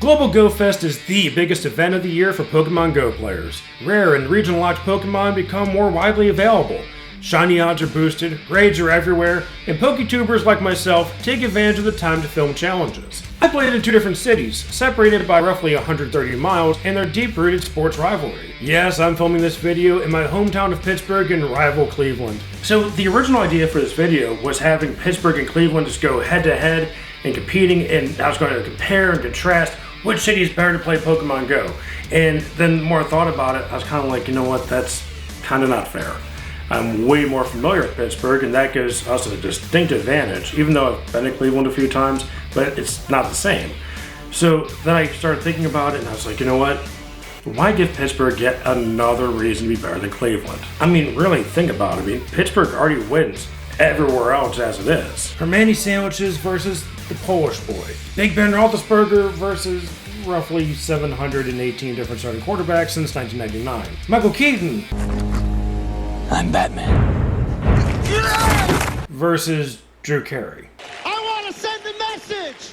Global Go Fest is the biggest event of the year for Pokemon Go players. Rare and regional locked Pokemon become more widely available. Shiny odds are boosted, raids are everywhere, and Poketubers like myself take advantage of the time to film challenges. I played in 2 different cities, separated by roughly 130 miles, and their deep-rooted sports rivalry. Yes, I'm filming this video in my hometown of Pittsburgh and rival Cleveland. So the original idea for this video was having Pittsburgh and Cleveland just go head-to-head and competing, and I was going to compare and contrast which city is better to play Pokemon Go. And then the more I thought about it, I was kind of like, you know what, that's kind of not fair. I'm way more familiar with Pittsburgh, and that gives us a distinct advantage, even though I've been to Cleveland a few times, but it's not the same. So then I started thinking about it, and I was like, you know what? Why give Pittsburgh yet another reason to be better than Cleveland? I mean, really think about it. I mean, Pittsburgh already wins everywhere else as it is. Hermanni sandwiches versus the Polish boy. Big Ben Roethlisberger versus roughly 718 different starting quarterbacks since 1999. Michael Keaton. I'm Batman. Versus Drew Carey. I want to send a message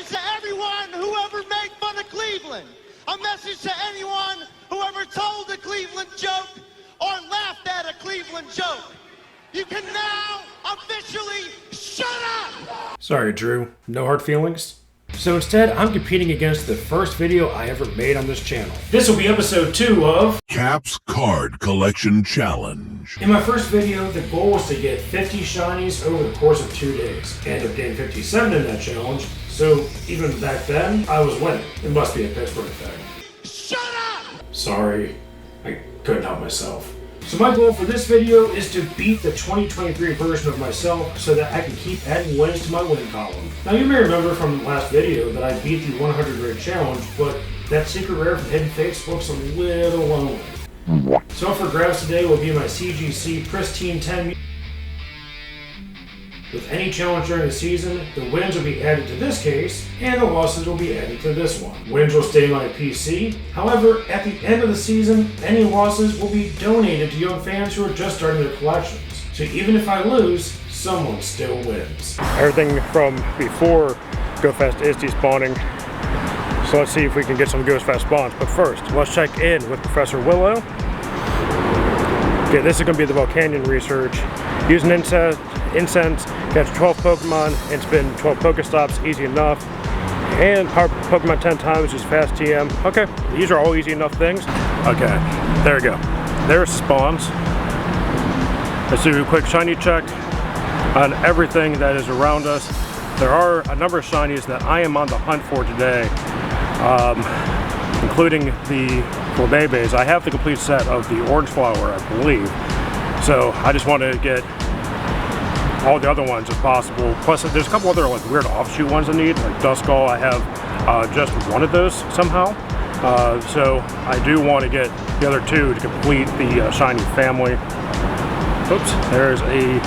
to everyone who ever made fun of Cleveland, a message to anyone who ever told a Cleveland joke or laughed at a Cleveland joke. You can now officially shut up! Sorry, Drew. No hard feelings? So instead, I'm competing against the first video I ever made on this channel. This will be episode 2 of Cap's Card Collection Challenge. In my first video, the goal was to get 50 shinies over the course of 2 days. I ended up getting 57 in that challenge, so even back then, I was winning. It must be a Pittsburgh thing. Shut up! Sorry, I couldn't help myself. So my goal for this video is to beat the 2023 version of myself so that I can keep adding wins to my win column. Now you may remember from the last video that I beat the 100 rare challenge, but that secret rare from Hidden Fates looks a little lonely. So for grabs today will be my CGC Pristine 10. With any challenge during the season, the wins will be added to this case, and the losses will be added to this one. Wins will stay on my PC. However, at the end of the season, any losses will be donated to young fans who are just starting their collections. So even if I lose, someone still wins. Everything from before GoFest is despawning. So let's see if we can get some GoFest spawns. But first, let's check in with Professor Willow. Okay, this is going to be the Volcanion research. Use an incense, catch 12 Pokemon, and spin 12 Pokestops, easy enough. And power Pokemon 10 times, just fast TM. Okay, these are all easy enough things. Okay, there we go. There's spawns. Let's do a quick shiny check on everything that is around us. There are a number of shinies that I am on the hunt for today, including the Flabébés. I have the complete set of the Orange Flower, I believe. So I just want to get all the other ones if possible. Plus there's a couple other like weird offshoot ones I need, like Duskull. I have just one of those somehow. So I do want to get the other 2 to complete the shiny family. Oops, there's a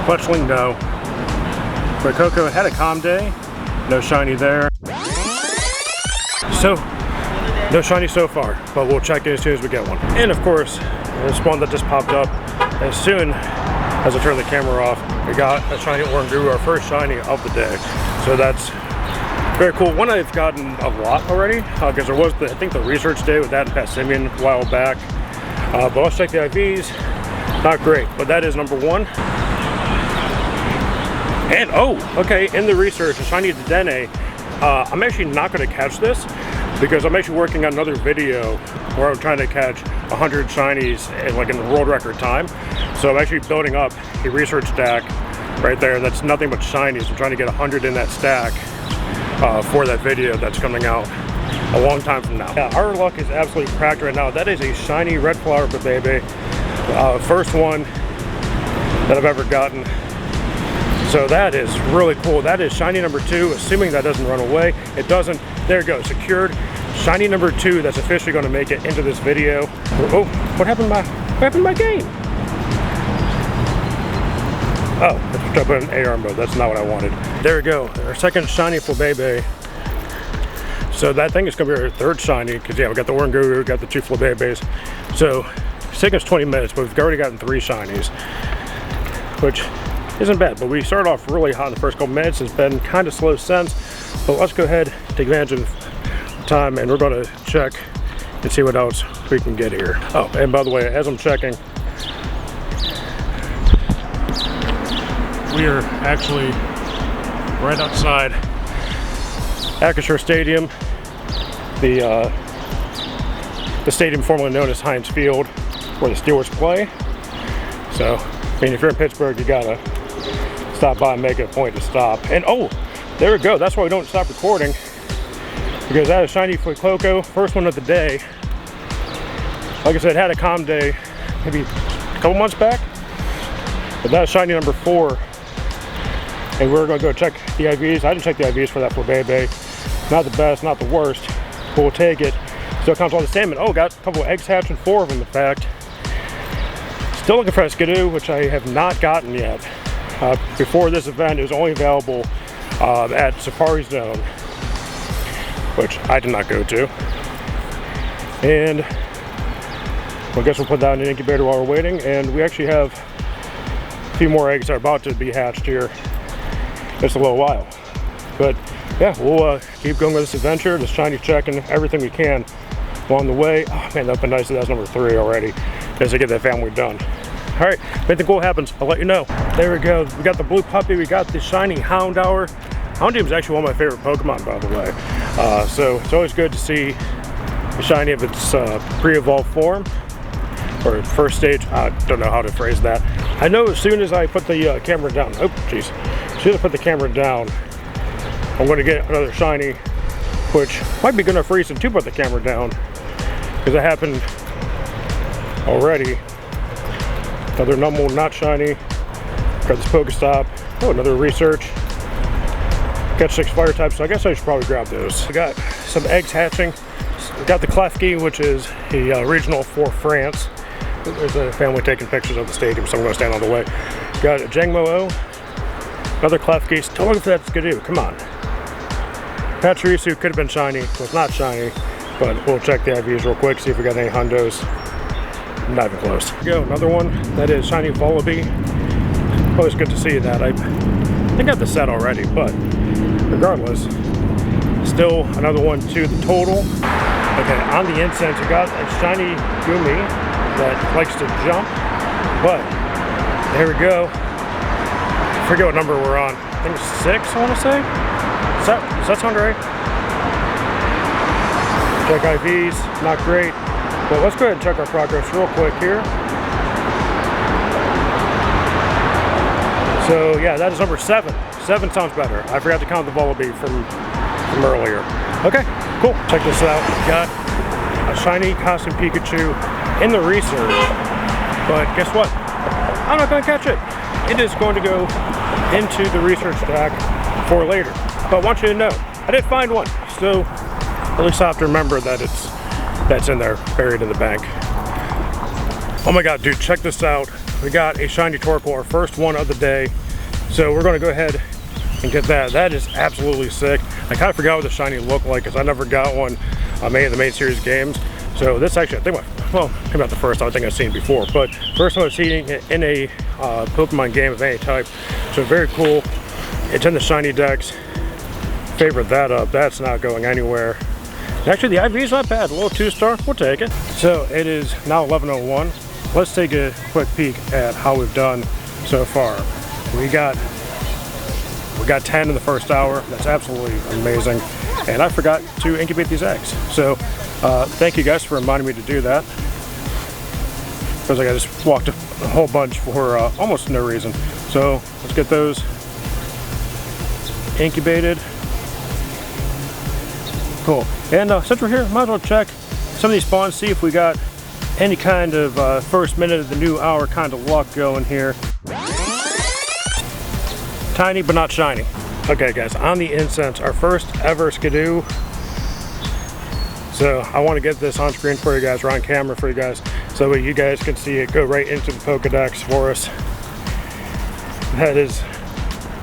Fletchling, no. But Coco had a calm day, no shiny there. So, no shiny so far, but we'll check in as soon as we get one. And of course, the spawn that just popped up, as soon as I turn the camera off, we got a shiny Oranguru, our first shiny of the day. So that's very cool. One I've gotten a lot already, because there was, I think, the research day with that and Pat Simeon a while back. But let's check the IVs. Not great, but that is number 1. And, oh, okay, in the research, a shiny Dedenne. I'm actually not going to catch this, because I'm actually working on another video where I'm trying to catch 100 shinies in like in the world record time. So I'm actually building up a research stack right there that's nothing but shinies. I'm trying to get 100 in that stack for that video that's coming out a long time from now. Yeah, our luck is absolutely cracked right now. That is a shiny red flower baby. First one that I've ever gotten. So that is really cool. That is shiny number 2, assuming that doesn't run away. It doesn't. There it goes, secured. Shiny number 2 that's officially going to make it into this video. Oh, what happened to my game? Oh, let's put in AR mode. That's not what I wanted. There we go. Our second shiny Flabébé. So that thing is going to be our 3rd shiny, because yeah, we got the Oranguru, we got the 2 Flabébés. So it's taken us 20 minutes, but we've already gotten 3 shinies, which isn't bad. But we started off really hot in the first couple minutes. It's been kind of slow since. But let's go ahead, take advantage of time, and we're going to check and see what else we can get here. Oh, and by the way, as I'm checking, we are actually right outside Acrisure Stadium, the stadium formerly known as Heinz Field, where the Steelers play. So, I mean, if you're in Pittsburgh, you gotta stop by and make it a point to stop. And oh, there we go. That's why we don't stop recording, because that is Shiny Fuecoco, first one of the day. Like I said, had a calm day maybe a couple months back, but that is Shiny number 4. And we're gonna go check the IVs. I didn't check the IVs for that Flabébé. Not the best, not the worst, but we'll take it. Still counts all the salmon. Oh, got a couple of eggs hatched, and 4 of them in fact. Still looking for a Skidoo, which I have not gotten yet. Before this event, it was only available at Safari Zone, which I did not go to. And well, I guess we'll put that in an incubator while we're waiting. And we actually have a few more eggs that are about to be hatched here in just a little while. But yeah, we'll keep going with this adventure, just shiny checking everything we can along the way. Oh man, that'd been nice that that's number 3 already, as I get that family done. All right, if anything cool happens, I'll let you know. There we go. We got the blue puppy. We got the shiny Houndour. Houndour is actually one of my favorite Pokemon, by the way. So it's always good to see the shiny of its pre-evolved form, or first stage. I don't know how to phrase that. I know as soon as I put the camera down, oh jeez, as soon as I put the camera down, I'm going to get another shiny, which might be good enough reason to put the camera down, because it happened already. Another Numble, not shiny. Got this Pokestop. Oh, another Research. Got 6 fire types, so I guess I should probably grab those. We got some eggs hatching. We got the Klefki, which is a regional for France. There's a family taking pictures of the stadium, so I'm going to stand on the way. Got a Jangmo-O. Another Klefki. Still looking for that Skidoo. Come on. Pachirisu could have been shiny. Was not shiny, but we'll check the IVs real quick, see if we got any hundos. Not even close. Here we go, another one. That is shiny Volibee. Always good to see that. I think I have the set already, but regardless, still another one to the total. Okay, on the incense, we got a shiny Gumi that likes to jump, but there we go. I forget what number we're on. I think it's 6, I want to say. Does that sound right? Check IVs, not great. But let's go ahead and check our progress real quick here. So yeah, that is number 7. 7 sounds better. I forgot to count the Volibee from earlier. Okay, cool. Check this out. We got a shiny costume Pikachu in the Research. But guess what? I'm not going to catch it. It is going to go into the Research deck for later. But I want you to know, I did find one. So at least I have to remember that that's in there, buried in the bank. Oh my god, dude, check this out. We got a shiny Torkoal, our first one of the day. So we're gonna go ahead and get that. That is absolutely sick. I kind of forgot what the shiny looked like, because I never got one on any of the main series games. So this actually, I think, well, maybe not the first time, I think I've seen it before, but first time I've seen it in a Pokemon game of any type. So very cool. It's in the shiny decks. Favorite that up. That's not going anywhere. Actually, the IV's not bad. A little 2-star. We'll take it. So it is now 11:01. Let's take a quick peek at how we've done so far. We got 10 in the first hour. That's absolutely amazing. And I forgot to incubate these eggs. So thank you guys for reminding me to do that, because I just walked a whole bunch for almost no reason. So let's get those incubated. Cool. And since we're here, might as well check some of these spawns, see if we got any kind of first minute of the new hour kind of luck going here. Tiny but not shiny. Okay guys, on the incense, our first ever Skidoo. So I want to get this on screen for you guys, or on camera for you guys, so that you guys can see it go right into the Pokedex for us. That is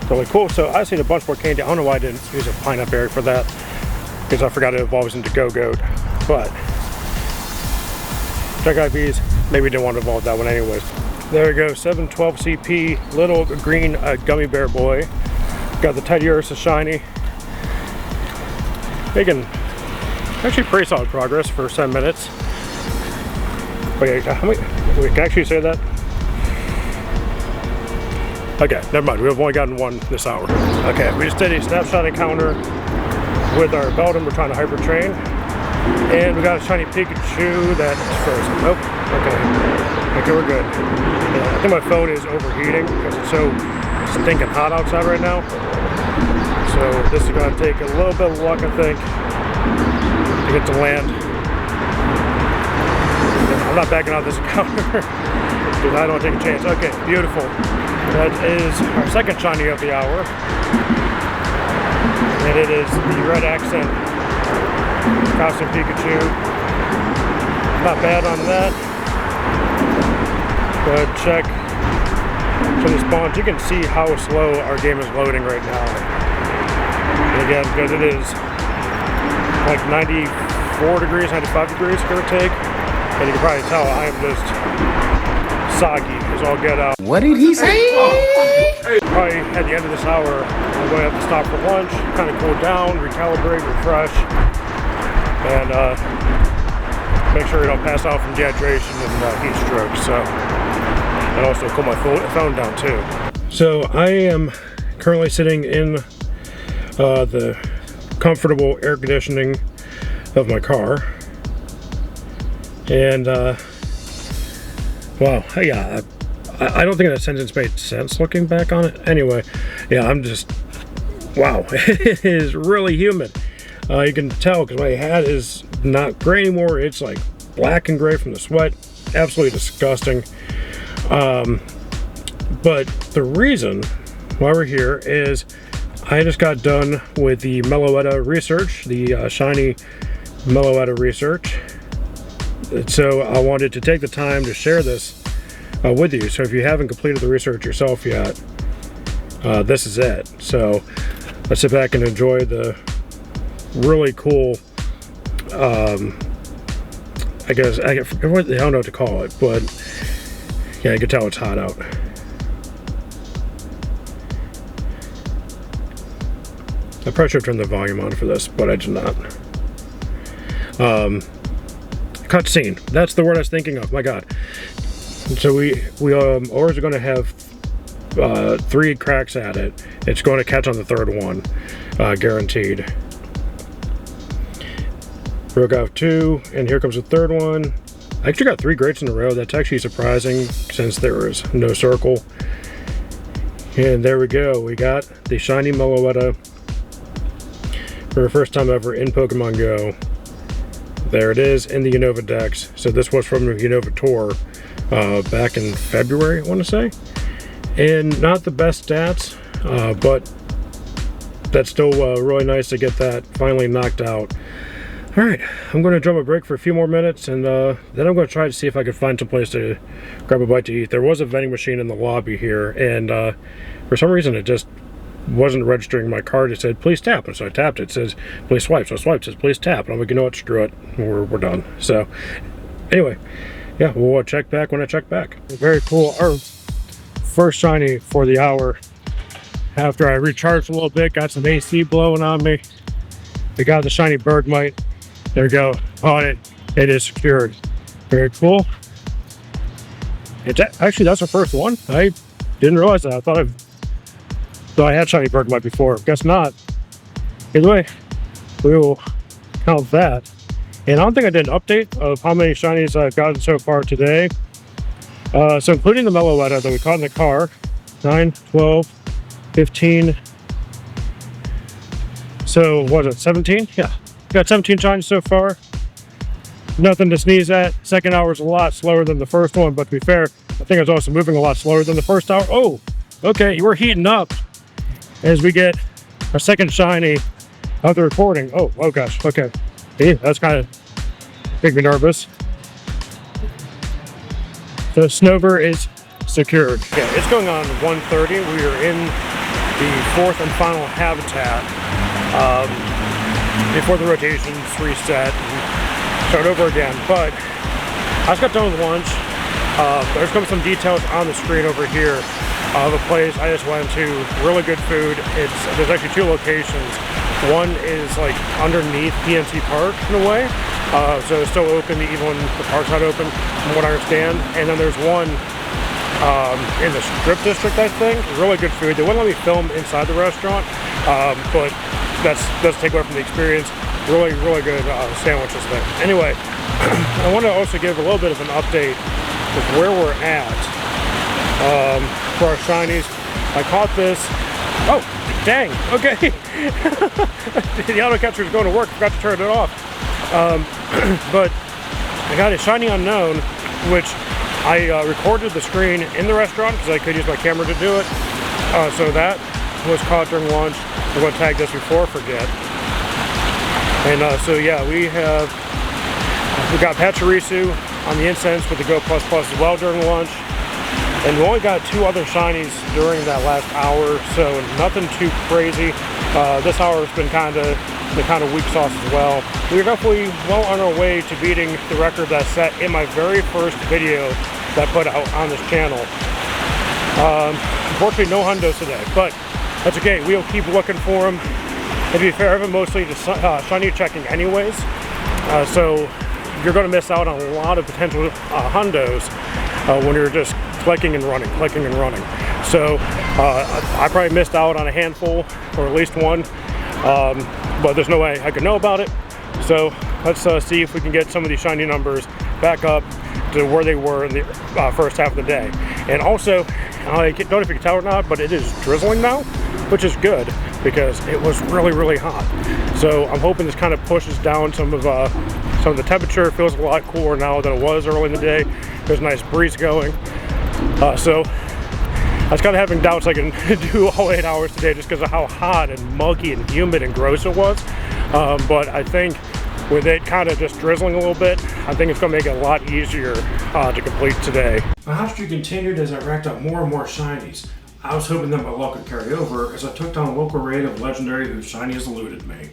really cool. So I've seen a bunch more candy. I don't know why I didn't use a pineapple berry for that, because I forgot it evolves into Go-Goat. But check IVs, maybe didn't want to evolve that one anyways. There we go, 712 CP, little green gummy bear boy. Got the Teddy Ursa shiny. making actually pretty solid progress for 7 minutes. Wait, how many? We can actually say that? Okay, never mind. We've only gotten one this hour. Okay, we just did a snapshot encounter with our Beldum. We're trying to hyper train. And we got a shiny Pikachu that's frozen. Nope. Okay, we're good. Yeah, I think my phone is overheating because it's so stinking hot outside right now. So this is going to take a little bit of luck, I think, to get to land. I'm not backing out this encounter because I don't take a chance. Okay, beautiful. That is our second shiny of the hour. And it is the red accent costume Pikachu. Not bad on that. Go ahead and check some of the spawns. You can see how slow our game is loading right now. And again, because it is like 94 degrees, 95 degrees, give or take. And you can probably tell I am just soggy as all get out. What did he say? Probably at the end of this hour, I'm going to have to stop for lunch, kind of cool down, recalibrate, refresh, and make sure you don't pass out from dehydration and heat stroke. So, and also cool my phone down too. So I am currently sitting in the comfortable air conditioning of my car. And, wow, yeah, I don't think that sentence made sense looking back on it. Anyway, yeah, I'm just, wow, it is really humid. You can tell because my hat is not gray anymore. It's like black and gray from the sweat. Absolutely disgusting. But the reason why we're here is I just got done with the Meloetta research, the shiny Meloetta research. So I wanted to take the time to share this with you. So if you haven't completed the research yourself yet, this is it. So let's sit back and enjoy the really cool, I don't know what to call it, but yeah, you can tell it's hot out. I probably should have turned the volume on for this, but I did not. Cutscene. That's the word I was thinking of. My God. So we always are going to have 3 cracks at it. It's going to catch on the 3rd one, guaranteed. Broke off 2, and here comes the 3rd one. I actually got 3 greats in a row. That's actually surprising since there was no circle. And there we go. We got the shiny Meloetta for the first time ever in Pokemon Go. There it is in the Unova Dex. So this was from the Unova Tour back in February, I want to say. And not the best stats, but that's still really nice to get that finally knocked out. All right, I'm going to drum a break for a few more minutes, and then I'm going to try to see if I can find some place to grab a bite to eat. There was a vending machine in the lobby here, and for some reason it just wasn't registering my card. It said please tap, and so I tapped it. It says please swipe, so I swiped. It says please tap, and I'm like, you know what, screw it, we're done. So anyway, yeah, we'll check back when I check back. Very cool. Our first shiny for the hour. After I recharged a little bit, got some AC blowing on me. We got the shiny Bergmite. There we go, on it. It is secured. Very cool. Actually, that's our first one. I didn't realize that. I thought I had shiny Bergmite before. Guess not. Either way, we will count that. And I don't think I did an update of how many shinies I've gotten so far today. So including the Meloetta that we caught in the car, 9, 12, 15. So what was it, 17? Yeah, got 17 shinies so far. Nothing to sneeze at. Second hour is a lot slower than the first one, but to be fair, I think I was also moving a lot slower than the first hour. Oh, okay, we're heating up as we get our second shiny of the recording. Oh gosh, okay. See, that's kind of making me nervous. The Snover is secured. Yeah, it's going on 1:30. We are in the 4th and final habitat before the rotations reset and start over again. But I just got done with lunch. There's come some details on the screen over here of a place I just went to. Really good food. There's actually 2 locations. One is like underneath PNC Park in a way, so it's still open even when the park's not open, from what I understand. And then there's one in the Strip District, I think. Really good food. They wouldn't let me film inside the restaurant, but that doesn't take away from the experience. Really good sandwiches there. Anyway, I want to also give a little bit of an update with where we're at for our shinies. I caught this. Oh, dang. Okay. The auto catcher is going to work. Forgot to turn it off. But I got a shiny unknown, which I recorded the screen in the restaurant because I could use my camera to do it. So that was caught during lunch. I'm going to tag this before I forget. And so yeah, we got Pachirisu on the incense with the Go Plus Plus as well during lunch. And we only got 2 other shinies during that last hour, so nothing too crazy. This hour has been kind of weak sauce as well. We're definitely well on our way to beating the record that's set in my very first video that I put out on this channel. Unfortunately, no hundos today, but that's okay. We'll keep looking for them. And to be fair, I've been mostly just shiny checking anyways, so you're going to miss out on a lot of potential hundos when you're just clicking and running. So I probably missed out on a handful, or at least one, but there's no way I could know about it. So let's see if we can get some of these shiny numbers back up to where they were in the first half of the day. And also, I don't know if you can tell or not, but it is drizzling now, which is good because it was really hot. So I'm hoping this kind of pushes down some of the temperature. It feels a lot cooler now than it was early in the day. There's a nice breeze going. So I was kind of having doubts I can do all 8 hours today just because of how hot and muggy and humid and gross it was. But I think with it kind of just drizzling a little bit, I think it's going to make it a lot easier to complete today. My hot streak continued as I racked up more and more shinies. I was hoping that my luck would carry over as I took down a local raid of Legendary whose shiny has eluded me.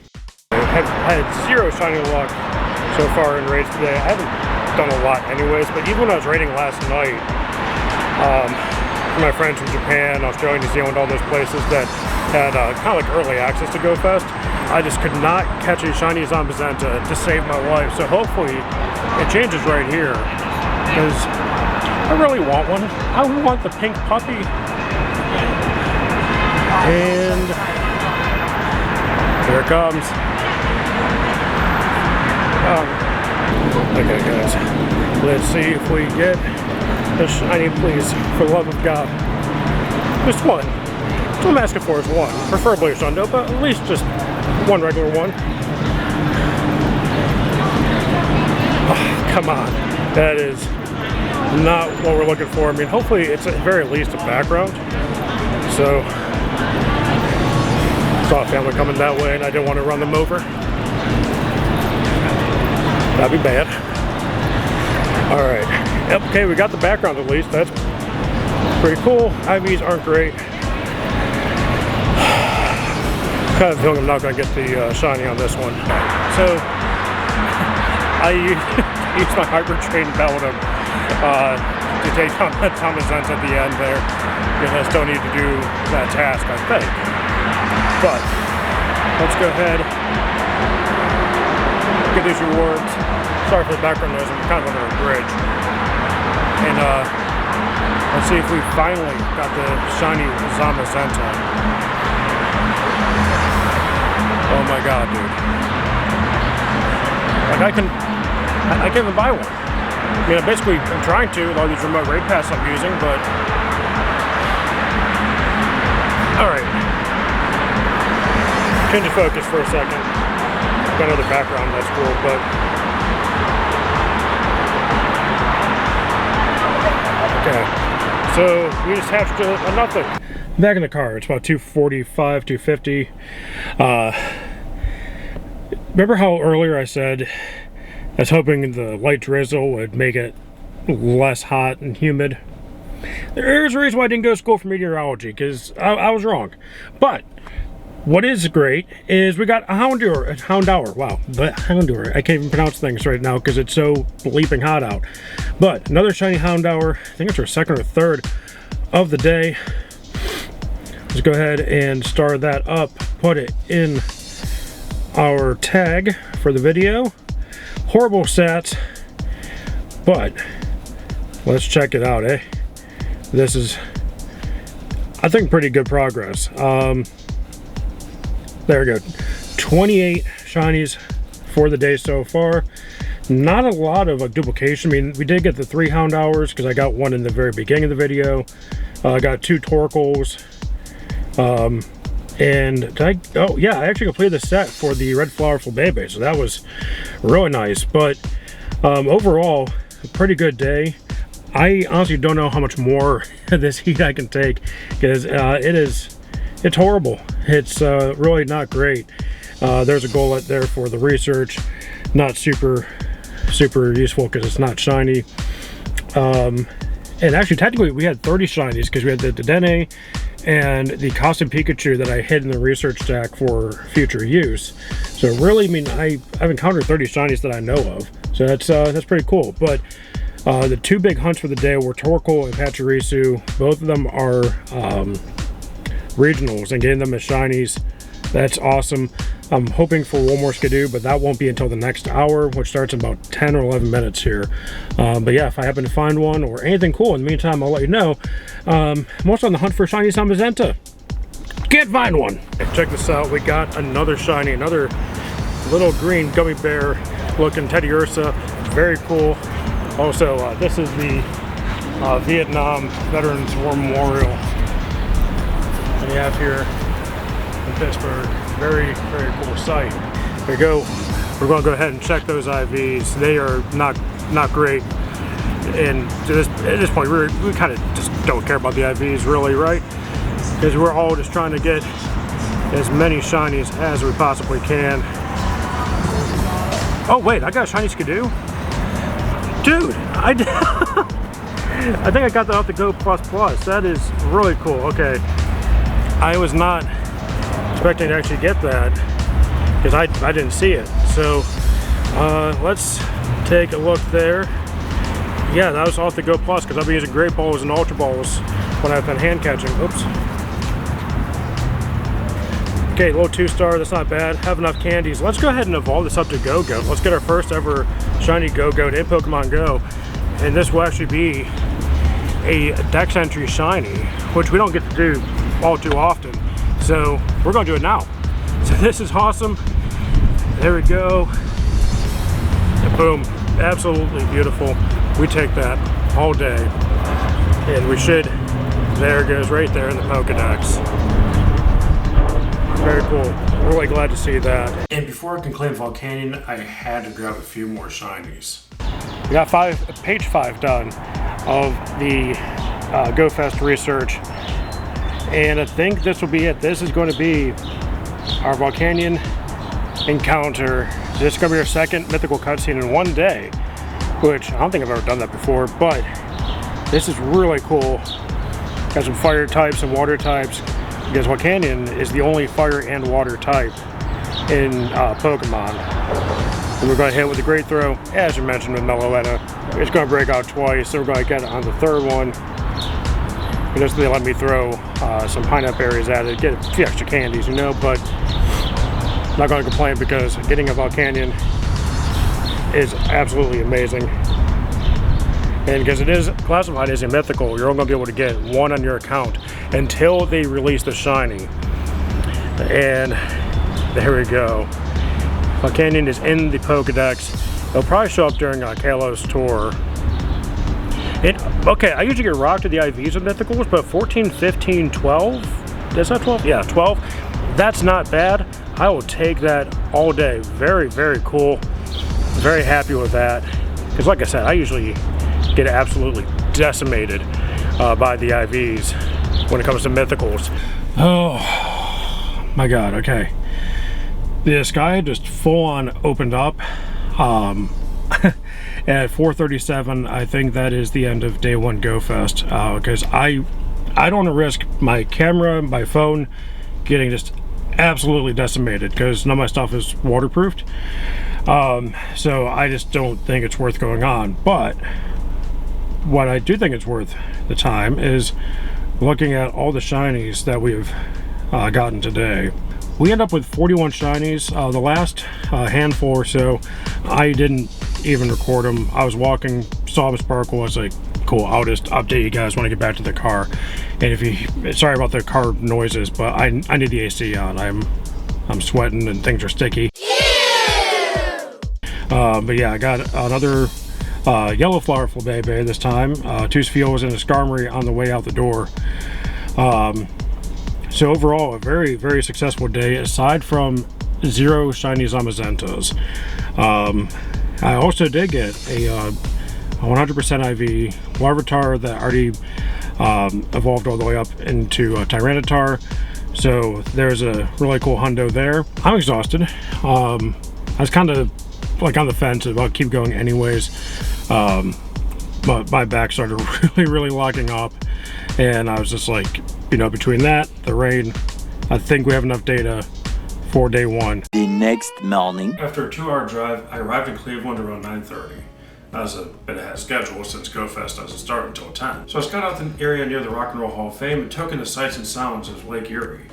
I had 0 shiny luck so far in raids today. I haven't done a lot anyways, but even when I was raiding last night, my friends from Japan, Australia, New Zealand, all those places that had kind of like early access to GoFest, I just could not catch any shinies on Bazenta to save my life. So hopefully it changes right here, because I really want one. I want the pink puppy. And here it comes. Okay guys, let's see if we get a shiny, please, for the love of God. Just one. All I'm asking for is one. Preferably a Shundo, but at least just one regular one. Oh, come on. That is not what we're looking for. I mean, hopefully it's at the very least a background. So, saw a family coming that way and I didn't want to run them over. That'd be bad. Alright. Yep, okay, we got the background at least. That's pretty cool. IVs aren't great. Kind of feeling I'm not going to get the shiny on this one. So, I used my Hyper Train Beldum to take on that Thomasens at the end there, because I still need to do that task, I think. But, let's go ahead, get these rewards. Sorry for the background noise, I'm kind of under a bridge. And let's see if we finally got the shiny Zamazenta. Oh my god, dude. Like I can't even buy one. I mean, I'm trying to with all these remote raid pass I'm using, but... Alright. Change of focus for a second. Got another background, that's cool, but... Okay. So, we just hatched a nothing. Back in the car, it's about 245, 250. Remember how earlier I said I was hoping the light drizzle would make it less hot and humid? There's a reason why I didn't go to school for meteorology, because I was wrong. But what is great is we got a Houndour. Wow, but Houndour. I can't even pronounce things right now because it's so bleeping hot out. But another shiny Houndour. I think it's our second or third of the day. Let's go ahead and start that up, put it in our tag for the video. Horrible stats, but let's check it out, eh? This is, I think, pretty good progress. There we go. 28 shinies for the day so far. Not a lot of duplication. I mean, we did get the 3 Hound Hours because I got one in the very beginning of the video. I got 2 Torkles. And oh yeah, I actually completed the set for the Red Flower Flabébé, so that was really nice. But overall, a pretty good day. I honestly don't know how much more of this heat I can take, because it's horrible. It's really not great. There's a goal out there for the research, not super useful because it's not shiny. And actually, technically, we had 30 shinies because we had the Dedenne and the Costume Pikachu that I hid in the research stack for future use. So really, I mean, I've encountered 30 shinies that I know of. So that's pretty cool. But the 2 big hunts for the day were Torkoal and Pachirisu. Both of them are regionals, and getting them as shinies, that's awesome. I'm hoping for one more Skidoo, but that won't be until the next hour, which starts in about 10 or 11 minutes here. But yeah, if I happen to find one or anything cool in the meantime, I'll let you know. I'm also on the hunt for shiny Samazenta. Can't find one. Check this out. We got another shiny, another little green gummy bear looking Teddy Ursa. Very cool. Also, this is the Vietnam Veterans War Memorial that we have here in Pittsburgh. Very cool sight. There we go. We're going to go ahead and check those IVs. They are not great. And at this point, we kind of just don't care about the IVs, really, right? Because we're all just trying to get as many shinies as we possibly can. Oh wait, I got a shiny Skidoo. Dude, I think I got that off the Go Plus Plus. That is really cool. Okay, I was not expecting to actually get that because I didn't see it. So let's take a look there. Yeah, that was off the Go Plus because I've been using Great Balls and Ultra Balls when I've been hand catching. Oops. Okay, little 2-star, that's not bad. Have enough candies. Let's go ahead and evolve this up to Go-Goat. Let's get our first ever shiny Go-Goat in Pokemon Go. And this will actually be a Dex entry shiny, which we don't get to do all too often. So we're gonna do it now. So this is awesome. There we go. And boom, absolutely beautiful. We take that all day. And we should, there it goes right there in the Pokedex. Very cool. Really glad to see that. And before I can claim Volcanion, I had to grab a few more shinies. We got page 5 done of the GoFest research. And I think this will be it. This is going to be our Volcanion encounter. This is going to be our second mythical cutscene in one day, which I don't think I've ever done that before, but this is really cool. Got some fire types and water types, because Volcanion is the only fire and water type in Pokemon. And we're going to hit with a Great Throw, as you mentioned with Meloetta. It's going to break out twice, so we're going to get it on the third one. And just they let me throw some pineapple berries at it, get a few extra candies, you know, but I'm not going to complain because getting a Volcanion is absolutely amazing. And because it is classified as a mythical, you're only going to be able to get one on your account until they release the shiny. And there we go. Volcanion is in the Pokedex. It'll probably show up during Kalo's tour. Okay, I usually get rocked to the IVs of mythicals, but 14, 15, 12? Is that 12? Yeah, 12. That's not bad. I will take that all day. Very cool. Very happy with that. Because like I said, I usually get absolutely decimated by the IVs when it comes to mythicals. Oh my god, okay. The sky just full on opened up. At 4:37, I think that is the end of day 1 GoFest, because I don't want to risk my camera, my phone getting just absolutely decimated because none of my stuff is waterproofed. So I just don't think it's worth going on. But what I do think it's worth the time is looking at all the shinies that we've gotten today. We end up with 41 shinies. The last handful or so, I didn't even record them. I was walking, saw them sparkle. I was like, cool, I'll just update you guys when I get back to the car. And if you, sorry about the car noises, but I need the AC on. I'm sweating and things are sticky. But yeah, I got another yellow flower flabébé this time. Two Spheals and a Skarmory on the way out the door. So overall, a very, very successful day, aside from 0 shiny Zamazentas. I also did get a 100% IV Larvitar that already evolved all the way up into Tyranitar. So there's a really cool hundo there. I'm exhausted. I was kind of like on the fence about keep going anyways. But my back started really locking up, and I was just like, you know, between that, the rain, I think we have enough data for day 1. The next morning. After a 2-hour drive, I arrived in Cleveland around 9:30. I was a bit ahead of schedule since GoFest doesn't start until 10. So I scouted out the area near the Rock and Roll Hall of Fame and took in the sights and sounds of Lake Erie.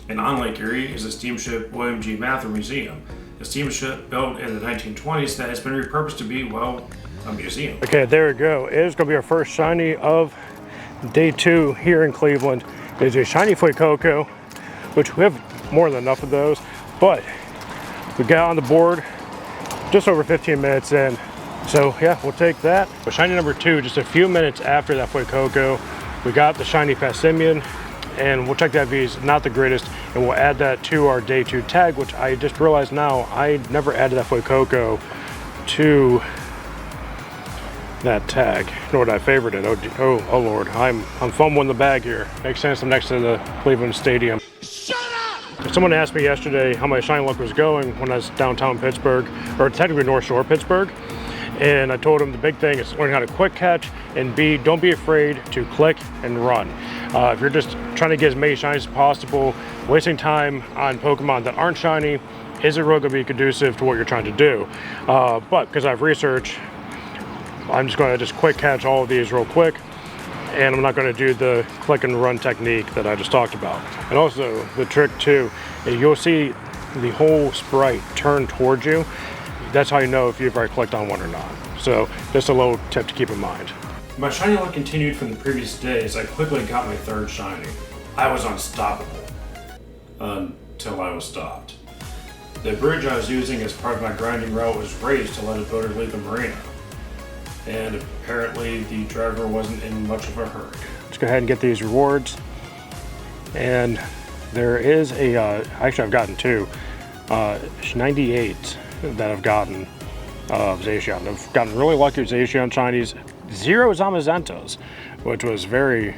And on Lake Erie is the steamship William G. Mather Museum, a steamship built in the 1920s that has been repurposed to be, well, a museum. Okay, there we go. It is going to be our first shiny of day 2 here in Cleveland. It is a shiny Fuecoco, which we have more than enough of those, but we got on the board just over 15 minutes in. So yeah, we'll take that. But shiny number 2, just a few minutes after that Fuecoco, we got the shiny Passimian, and we'll check that V is not the greatest, and we'll add that to our day 2 tag, which I just realized now I never added that Fuecoco to that tag, nor did I favorite it. Oh Lord, I'm fumbling the bag here. Makes sense, I'm next to the Cleveland Stadium. Shut up! Someone asked me yesterday how my shiny luck was going when I was downtown Pittsburgh, or technically North Shore Pittsburgh. And I told him the big thing is learning how to quick catch, and B, don't be afraid to click and run. If you're just trying to get as many shinies as possible, wasting time on Pokemon that aren't shiny isn't really going to be conducive to what you're trying to do. But because I have research, I'm just going to quick catch all of these real quick, and I'm not going to do the click and run technique that I just talked about. And also the trick too, you'll see the whole sprite turn towards you. That's how you know if you've already clicked on one or not. So just a little tip to keep in mind. My shiny luck continued from the previous day as I quickly got my 3rd shiny. I was unstoppable until I was stopped. The bridge I was using as part of my grinding route was raised to let a boater leave the marina. And apparently the driver wasn't in much of a hurry. Let's go ahead and get these rewards. And there is a, actually I've gotten 2, 98 that I've gotten of Zacian. I've gotten really lucky with Zacian shinies. 0 Zamazentas, which was very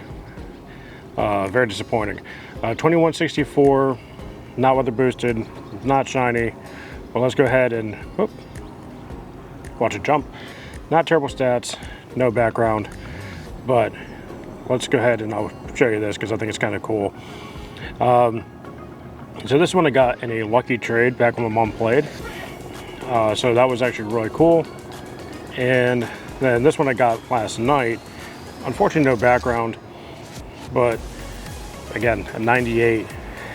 disappointing. 2164, not weather boosted, not shiny. Well, let's go ahead and watch it jump. Not terrible stats, no background, but let's go ahead and I'll show you this because I think it's kind of cool. So this one I got in a lucky trade back when my mom played. So that was actually really cool. And then this one I got last night. Unfortunately, no background, but again, a 98.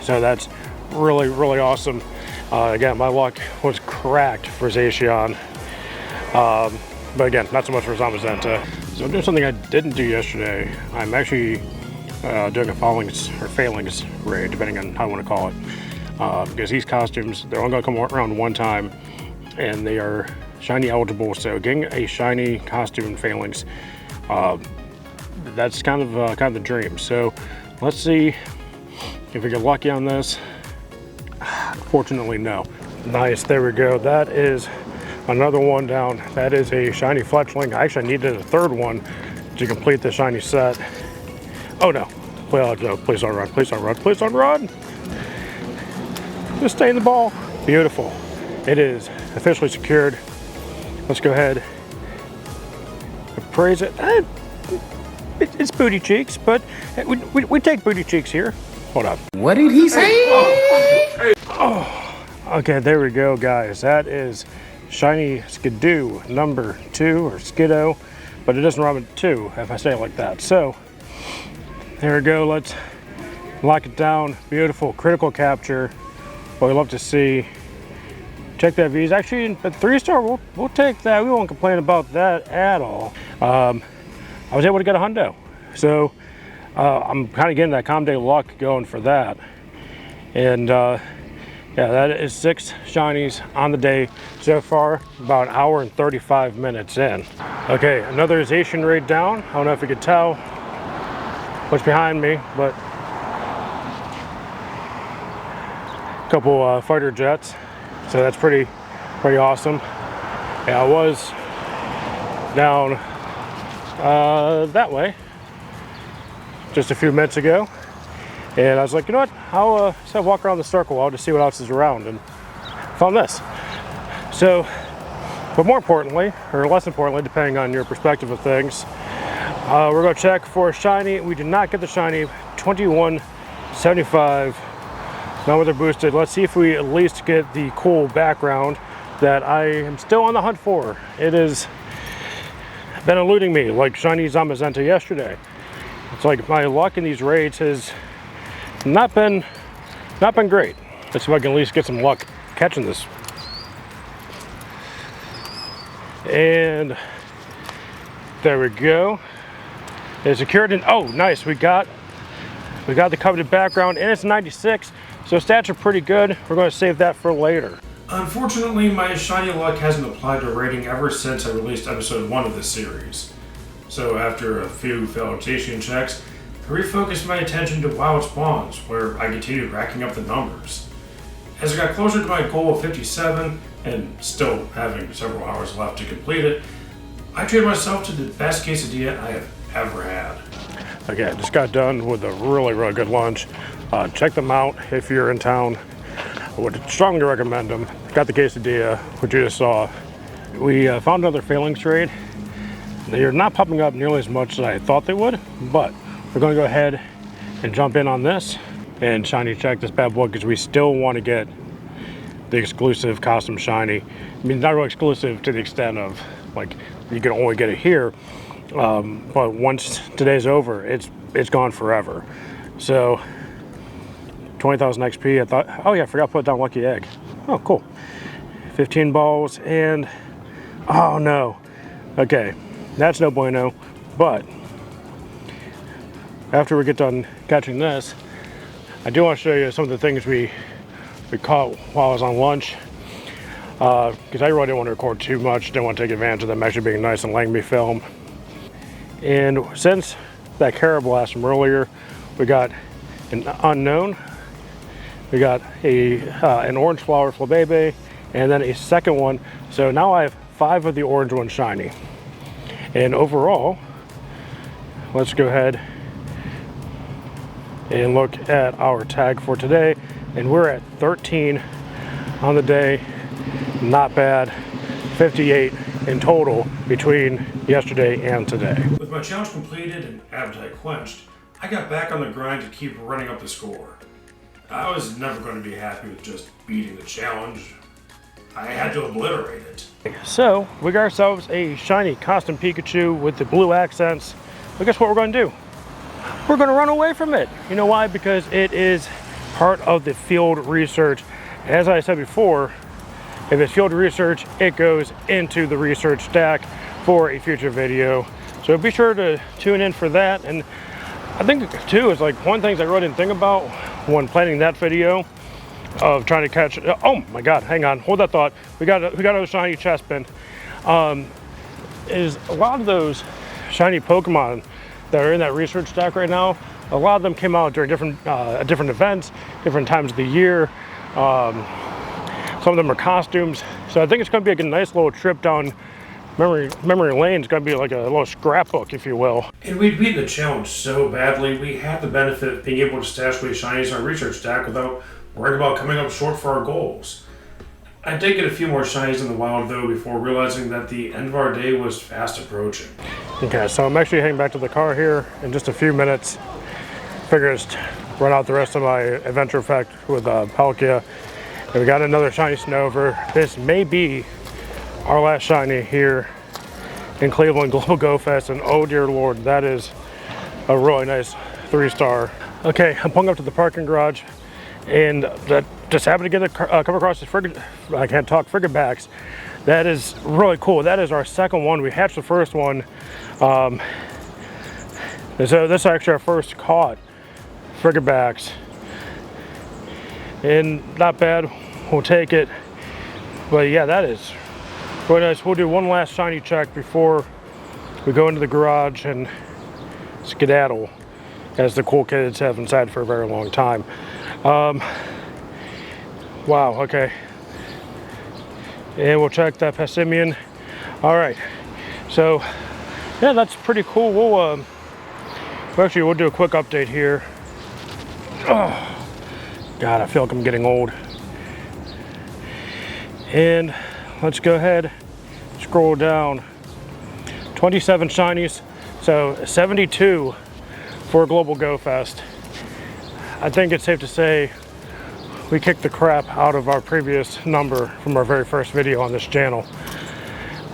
So that's really awesome. Again, my luck was cracked for Zacian. But again, not so much for Zamazenta. So I'm doing something I didn't do yesterday. I'm actually doing a failings raid, depending on how you want to call it. Because these costumes, they're only going to come around one time, and they are shiny eligible. So getting a shiny costume in failings, that's kind of the dream. So let's see if we get lucky on this. Fortunately, no. Nice, there we go. That is another one down. That is a shiny Fletchling. I actually needed a 3rd one to complete the shiny set. Oh no, please don't run, please don't run, please don't run. Just stay in the ball. Beautiful. It is officially secured. Let's go ahead, appraise it. It's booty cheeks, but we take booty cheeks here. Hold up. What did he say? Oh, okay, there we go, guys. That is shiny Skidoo number 2, or Skiddo, but it doesn't rhyme with 2 if I say it like that. So there we go. Let's lock it down. Beautiful critical capture. but we'd love to see. Check that V's. Actually, a 3-star, we'll take that. We won't complain about that at all. I was able to get a hundo. So I'm kind of getting that Calm Day luck going for that. And yeah, that is 6 shinies on the day so far, about an hour and 35 minutes in. Okay, another Zacian raid down. I don't know if you could tell what's behind me, but a couple fighter jets. So that's pretty awesome. Yeah, I was down that way just a few minutes ago, and I was like, you know what, I'll walk around the circle. I'll just see what else is around, and found this. So, but more importantly, or less importantly, depending on your perspective of things, we're going to check for a shiny. We did not get the shiny 2175. Not whether boosted. Let's see if we at least get the cool background that I am still on the hunt for. It has been eluding me like shiny Zamazenta yesterday. It's like my luck in these raids has not been great. Let's see if I can at least get some luck catching this. And there we go. It's secured, and oh nice, we got the coveted background, and it's 96. So stats are pretty good. We're going to save that for later. Unfortunately, my shiny luck hasn't applied to rating ever since I released episode 1 of this series. So after a few failed Zacian checks, I refocused my attention to wild spawns, where I continued racking up the numbers. As I got closer to my goal of 57, and still having several hours left to complete it, I treated myself to the best quesadilla I have ever had. Okay, I just got done with a really good lunch. Check them out if you're in town. I would strongly recommend them. Got the quesadilla, which you just saw. We found another failings trade. They're not popping up nearly as much as I thought they would, but we're going to go ahead and jump in on this and shiny check this bad boy, because we still want to get the exclusive custom shiny. I mean, not really exclusive to the extent of like you can only get it here, but once today's over, it's gone forever. So 20,000 XP. I thought, oh yeah, I forgot to put down lucky egg. Oh, cool. 15 balls, and oh no. Okay, that's no bueno. But after we get done catching this, I do want to show you some of the things we caught while I was on lunch. Because I really didn't want to record too much. Didn't want to take advantage of them actually being nice and letting me film. And since that carrot blast from earlier, we got an unknown. We got an orange flower flabebe, and then a second one. So now I have 5 of the orange ones shiny. And overall, let's go ahead and look at our tag for today. And we're at 13 on the day. Not bad. 58 in total between yesterday and today. With my challenge completed and appetite quenched, I got back on the grind to keep running up the score. I was never going to be happy with just beating the challenge. I had to obliterate it. So, we got ourselves a shiny custom Pikachu with the blue accents. But guess what we're going to do? We're going to run away from it. You know why? Because it is part of the field research. As I said before, if it's field research, it goes into the research stack for a future video. So be sure to tune in for that. And I think too, is like one thing I really didn't think about when planning that video of trying to catch, oh my God, hang on, hold that thought. We got a shiny Chespin. Is a lot of those shiny Pokemon that are in that research stack right now, a lot of them came out during different events, different times of the year. Some of them are costumes. So I think it's gonna be like a nice little trip down memory lane. It's gonna be like a little scrapbook, if you will. And we'd beaten the challenge so badly, we had the benefit of being able to stash away shinies in our research stack without worrying about coming up short for our goals. I did get a few more shinies in the wild though before realizing that the end of our day was fast approaching. Okay, so I'm actually heading back to the car here in just a few minutes. Figure just run out the rest of my adventure effect with Palkia. And we got another shiny Snover. This may be our last shiny here in Cleveland Global Go Fest, and oh dear Lord, that is a really nice 3-star. Okay, I'm pulling up to the parking garage, and that just happened to come across this friggin' backs. That is really cool. That is our second one. We hatched the first one. So this is actually our first caught friggin' backs. And not bad, we'll take it. But yeah, that is really nice. We'll do one last shiny check before we go into the garage and skedaddle, as the cool kids haven't said for a very long time. Wow, okay. And we'll check that Passimian. All right, so yeah, that's pretty cool. We'll do a quick update here. Oh, God, I feel like I'm getting old. And let's go ahead, scroll down. 27 shinies, so 72 for Global Go Fest. I think it's safe to say we kicked the crap out of our previous number from our very first video on this channel.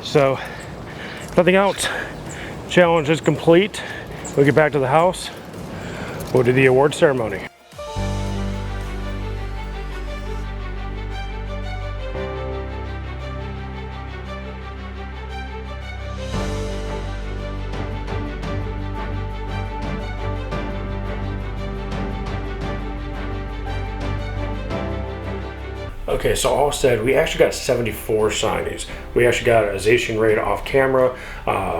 So, if nothing else, challenge is complete. We'll get back to the house. We'll do the award ceremony. Okay, so all said, we actually got 74 shinies. We actually got a Zacian raid off camera.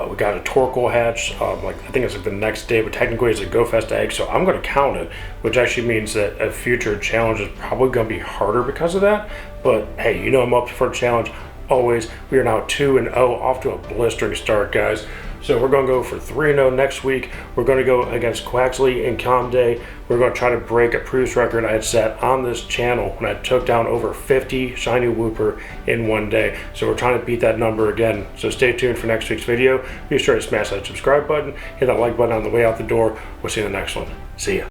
We got a Torkoal hatch. I think it's like the next day, but technically it's a Go Fest egg, so I'm going to count it, which actually means that a future challenge is probably going to be harder because of that. But hey, you know I'm up for a challenge always. We are now 2-0, off to a blistering start, guys. So we're going to go for 3-0 next week. We're going to go against Quaxley and Comday. We're going to try to break a previous record I had set on this channel when I took down over 50 shiny Wooper in one day. So we're trying to beat that number again. So stay tuned for next week's video. Be sure to smash that subscribe button, hit that like button on the way out the door. We'll see you in the next one. See ya.